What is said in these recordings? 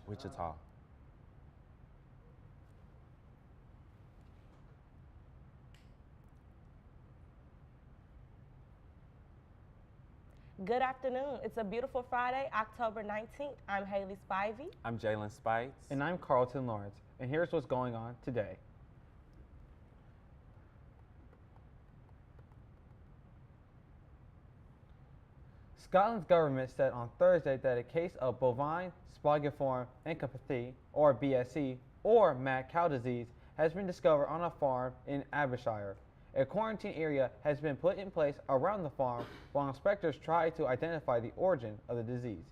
Wichita. Good afternoon. It's a beautiful Friday, October 19th. I'm Haley Spivey. I'm Jalen Spites. And I'm Carlton Lawrence. And here's what's going on today. Scotland's government said on Thursday that a case of bovine spongiform encephalopathy, or BSE, or mad cow disease, has been discovered on a farm in Aberdeenshire. A quarantine area has been put in place around the farm while inspectors try to identify the origin of the disease.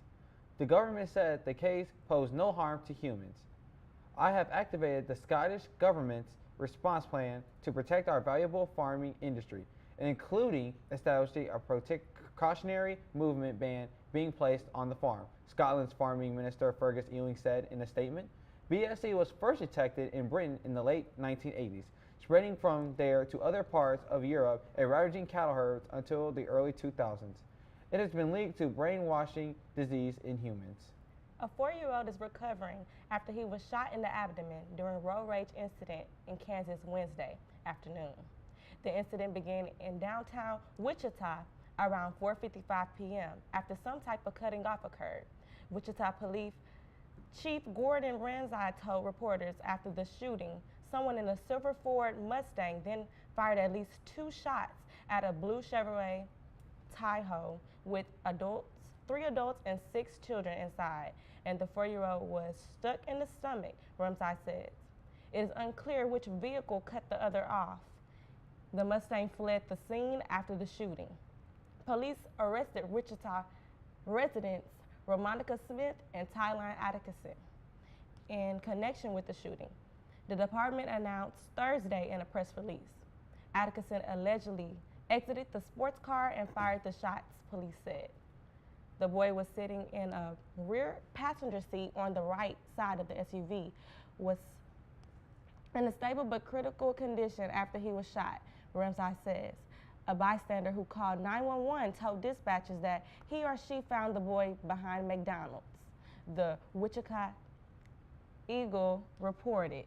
The government said the case posed no harm to humans. I have activated the Scottish Government's response plan to protect our valuable farming industry, including establishing a precautionary movement ban being placed on the farm, Scotland's Farming Minister Fergus Ewing said in a statement. BSE was first detected in Britain in the late 1980s, spreading from there to other parts of Europe and ravaging cattle herds until the early 2000s. It has been linked to brainwashing disease in humans. A 4-year-old is recovering after he was shot in the abdomen during a road rage incident in Kansas Wednesday afternoon. The incident began in downtown Wichita around 4:55 p.m. after some type of cutting off occurred. Wichita Police Chief Gordon Ramsay told reporters after the shooting, someone in a silver Ford Mustang then fired at least 2 shots at a blue Chevrolet Tahoe with 3 adults and 6 children inside, and the 4-year-old was stuck in the stomach, Ramsay said. It is unclear which vehicle cut the other off. The Mustang fled the scene after the shooting. Police arrested Wichita residents Romonica Smith and Tyline Atkinson in connection with the shooting. The department announced Thursday in a press release. Atkinson allegedly exited the sports car and fired the shots, police said. The boy was sitting in a rear passenger seat on the right side of the SUV, was in a stable but critical condition after he was shot, Ramsay says. A bystander who called 911 told dispatchers that he or she found the boy behind McDonald's. The Wichita Eagle reported.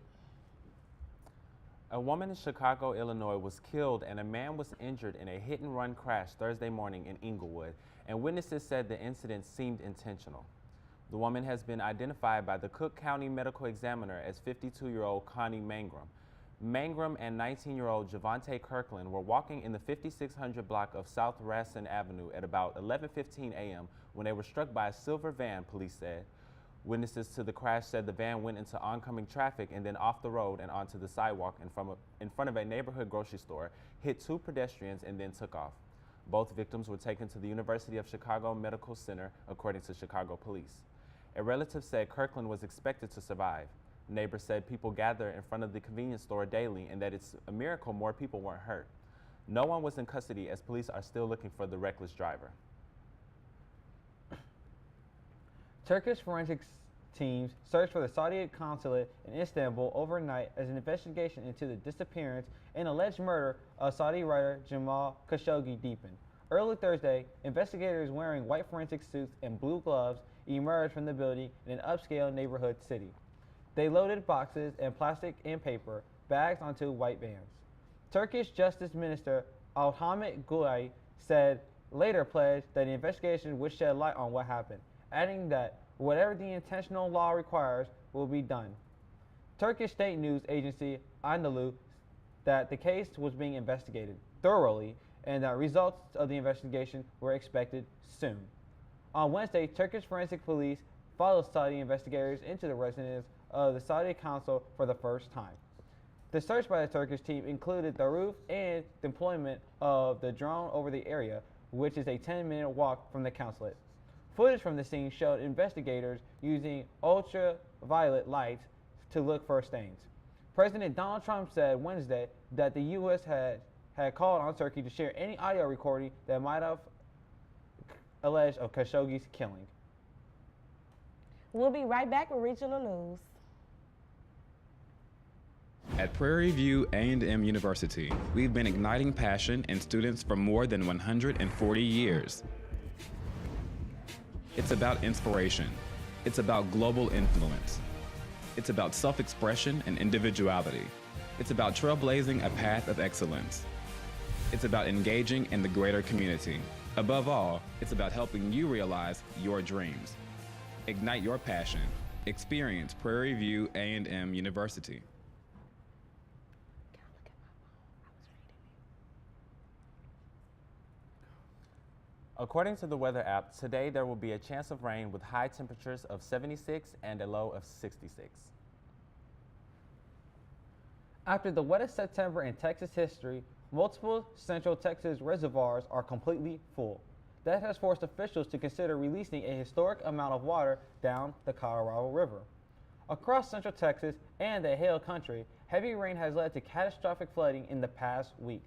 A woman in Chicago, Illinois was killed and a man was injured in a hit-and-run crash Thursday morning in Inglewood, and witnesses said the incident seemed intentional. The woman has been identified by the Cook County Medical Examiner as 52-year-old Connie Mangrum. Mangrum and 19-year-old Javante Kirkland were walking in the 5600 block of South Racine Avenue at about 11:15 a.m. when they were struck by a silver van, police said. Witnesses to the crash said the van went into oncoming traffic and then off the road and onto the sidewalk in front of a neighborhood grocery store, hit 2 pedestrians, and then took off. Both victims were taken to the University of Chicago Medical Center, according to Chicago police. A relative said Kirkland was expected to survive. Neighbors said people gather in front of the convenience store daily and that it's a miracle more people weren't hurt. No one was in custody as police are still looking for the reckless driver. Turkish forensics teams searched for the Saudi consulate in Istanbul overnight as an investigation into the disappearance and alleged murder of Saudi writer Jamal Khashoggi deepened. Early Thursday, investigators wearing white forensic suits and blue gloves emerged from the building in an upscale neighborhood city. They loaded boxes and plastic and paper bags onto white vans. Turkish Justice Minister Alhamit Gulay said later pledged that the investigation would shed light on what happened, adding that whatever the intentional law requires will be done. Turkish state news agency Anadolu that the case was being investigated thoroughly and that results of the investigation were expected soon. On Wednesday, Turkish forensic police followed Saudi investigators into the residence of the Saudi consul for the first time. The search by the Turkish team included the roof and deployment of the drone over the area, which is a 10-minute walk from the consulate. Footage from the scene showed investigators using ultraviolet lights to look for stains. President Donald Trump said Wednesday that the U.S. had called on Turkey to share any audio recording that might have alleged of Khashoggi's killing. We'll be right back with regional news. At Prairie View A&M University, we've been igniting passion in students for more than 140 years. It's about inspiration, It's about global influence. It's about self-expression and individuality. It's about trailblazing a path of excellence. It's about engaging in the greater community. Above all, it's about helping you realize your dreams. Ignite your passion. Experience Prairie View A&M University. According to the weather app, today there will be a chance of rain with high temperatures of 76 and a low of 66. After the wettest September in Texas history, multiple Central Texas reservoirs are completely full. That has forced officials to consider releasing a historic amount of water down the Colorado River. Across Central Texas and the Hill Country, heavy rain has led to catastrophic flooding in the past week.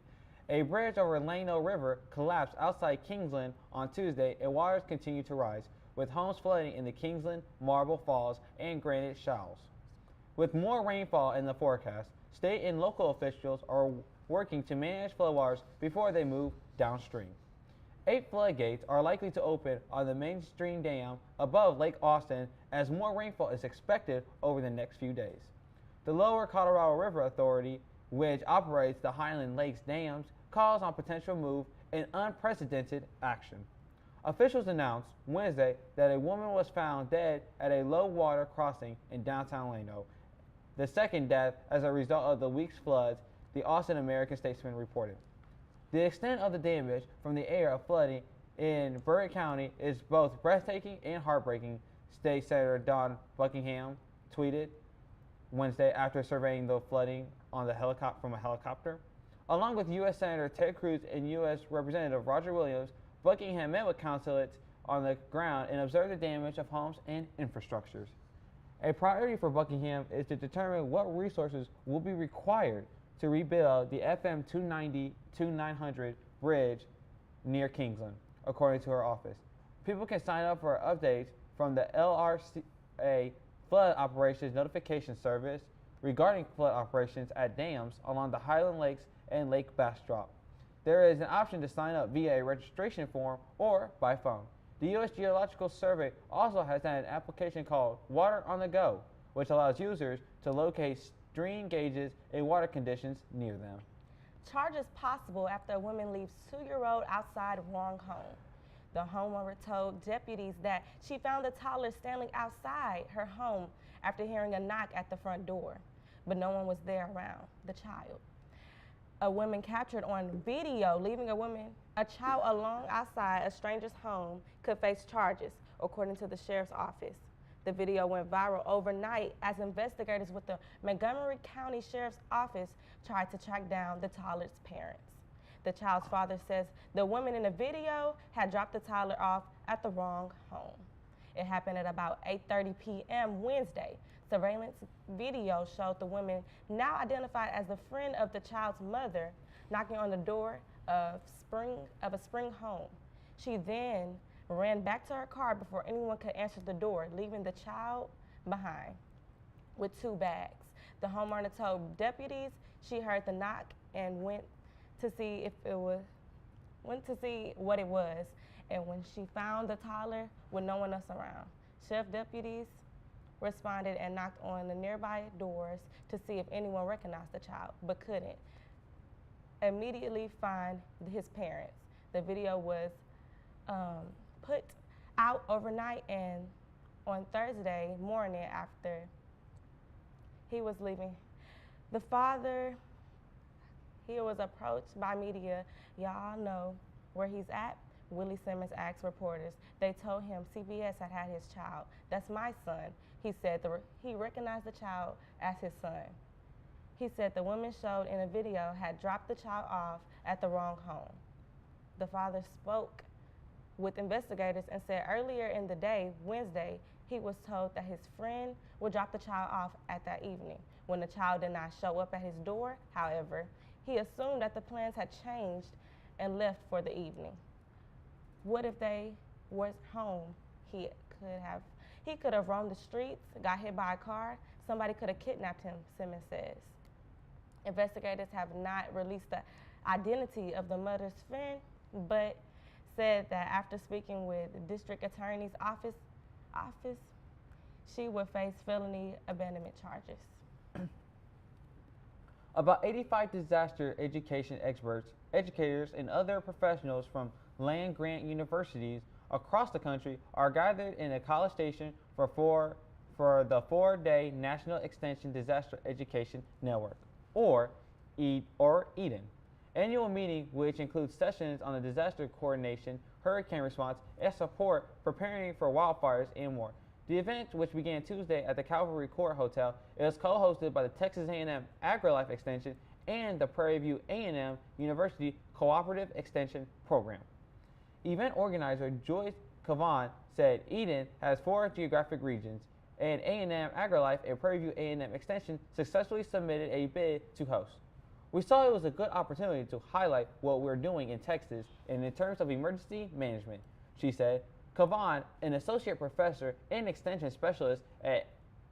A bridge over Llano River collapsed outside Kingsland on Tuesday, and waters continue to rise, with homes flooding in the Kingsland, Marble Falls, and Granite Shoals. With more rainfall in the forecast, state and local officials are working to manage floodwaters before they move downstream. 8 floodgates are likely to open on the mainstream dam above Lake Austin as more rainfall is expected over the next few days. The Lower Colorado River Authority, which operates the Highland Lakes dams, calls on potential move in unprecedented action. Officials announced Wednesday that a woman was found dead at a low water crossing in downtown Llano, the second death as a result of the week's floods, the Austin American-Statesman reported. The extent of the damage from the area of flooding in Burke County is both breathtaking and heartbreaking, State Senator Don Buckingham tweeted Wednesday after surveying the flooding on from a helicopter. Along with U.S. Senator Ted Cruz and U.S. Representative Roger Williams, Buckingham met with consulates on the ground and observed the damage of homes and infrastructures. A priority for Buckingham is to determine what resources will be required to rebuild the FM 290-900 bridge near Kingsland, according to her office. People can sign up for updates from the LRCA Flood Operations Notification Service regarding flood operations at dams along the Highland Lakes and Lake Bastrop. There is an option to sign up via a registration form or by phone. The U.S. Geological Survey also has an application called Water on the Go, which allows users to locate stream gauges and water conditions near them. Charges possible after a woman leaves 2-year-old outside wrong home. The homeowner told deputies that she found the toddler standing outside her home after hearing a knock at the front door, but no one was there around the child. A woman captured on video leaving a child alone outside a stranger's home could face charges, according to the sheriff's office. The video went viral overnight as investigators with the Montgomery County Sheriff's Office tried to track down the toddler's parents. The child's father says the woman in the video had dropped the toddler off at the wrong home. It happened at about 8:30 p.m. Wednesday. Surveillance video showed the woman, now identified as the friend of the child's mother, knocking on the door of a spring home. She then ran back to her car before anyone could answer the door, leaving the child behind with 2 bags. The homeowner told deputies she heard the knock and went to see what it was. And when she found the toddler with no one else around, sheriff deputies responded and knocked on the nearby doors to see if anyone recognized the child, but couldn't immediately find his parents. The video was put out overnight, and on Thursday morning after he was leaving, the father, he was approached by media. Y'all know where he's at? Willie Simmons asked reporters. They told him CBS had his child. That's my son. He said he recognized the child as his son. He said the woman showed in a video had dropped the child off at the wrong home. The father spoke with investigators and said earlier in the day, Wednesday, he was told that his friend would drop the child off at that evening. When the child did not show up at his door, however, he assumed that the plans had changed and left for the evening. What if they were home? He could have roamed the streets, got hit by a car. Somebody could have kidnapped him, Simmons says. Investigators have not released the identity of the mother's friend, but said that after speaking with the district attorney's office, She would face felony abandonment charges. About 85 disaster education experts, educators, and other professionals from land-grant universities across the country are gathered in a College Station for the 4-day National Extension Disaster Education Network, or EDEN, annual meeting which includes sessions on the disaster coordination, hurricane response, and support preparing for wildfires and more. The event, which began Tuesday at the Calvary Court Hotel, is co-hosted by the Texas A&M AgriLife Extension and the Prairie View A&M University Cooperative Extension Program. Event organizer Joyce Cavan said Eden has 4 geographic regions, and A&M AgriLife and Prairie View A&M Extension successfully submitted a bid to host. We saw it was a good opportunity to highlight what we're doing in Texas and in terms of emergency management, she said. Cavan, an associate professor and extension specialist at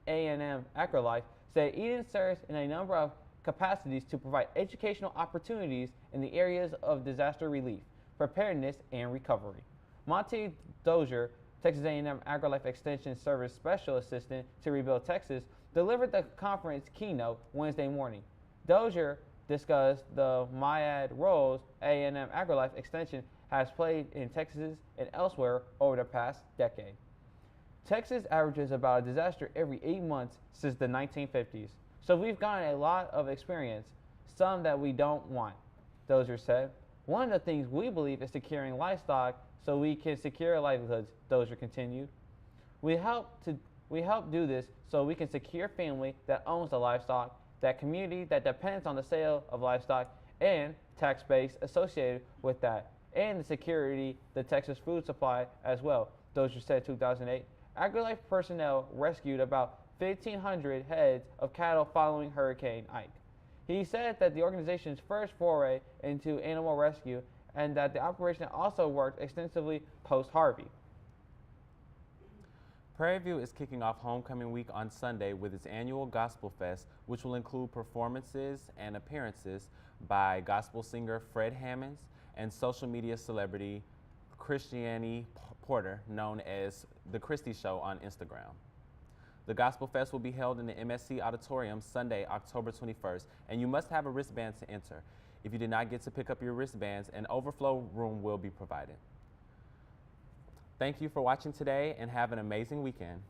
A&M AgriLife, said Eden serves in a number of capacities to provide educational opportunities in the areas of disaster relief, preparedness, and recovery. Monty Dozier, Texas A&M AgriLife Extension Service Special Assistant to Rebuild Texas, delivered the conference keynote Wednesday morning. Dozier discussed the myriad roles A&M AgriLife Extension has played in Texas and elsewhere over the past decade. Texas averages about a disaster every 8 months since the 1950s, so we've gotten a lot of experience, some that we don't want, Dozier said. One of the things we believe is securing livestock so we can secure livelihoods, Dozier continued. We help do this so we can secure family that owns the livestock, that community that depends on the sale of livestock, and tax base associated with that, and the security the Texas food supply as well, Dozier said. 2008, AgriLife personnel rescued about 1,500 heads of cattle following Hurricane Ike. He said that the organization's first foray into animal rescue and that the operation also worked extensively post-Harvey. Prairie View is kicking off Homecoming Week on Sunday with its annual Gospel Fest, which will include performances and appearances by gospel singer Fred Hammonds and social media celebrity Christiane Porter, known as The Christie Show on Instagram. The Gospel Fest will be held in the MSC Auditorium Sunday, October 21st, and you must have a wristband to enter. If you did not get to pick up your wristbands, an overflow room will be provided. Thank you for watching today and have an amazing weekend.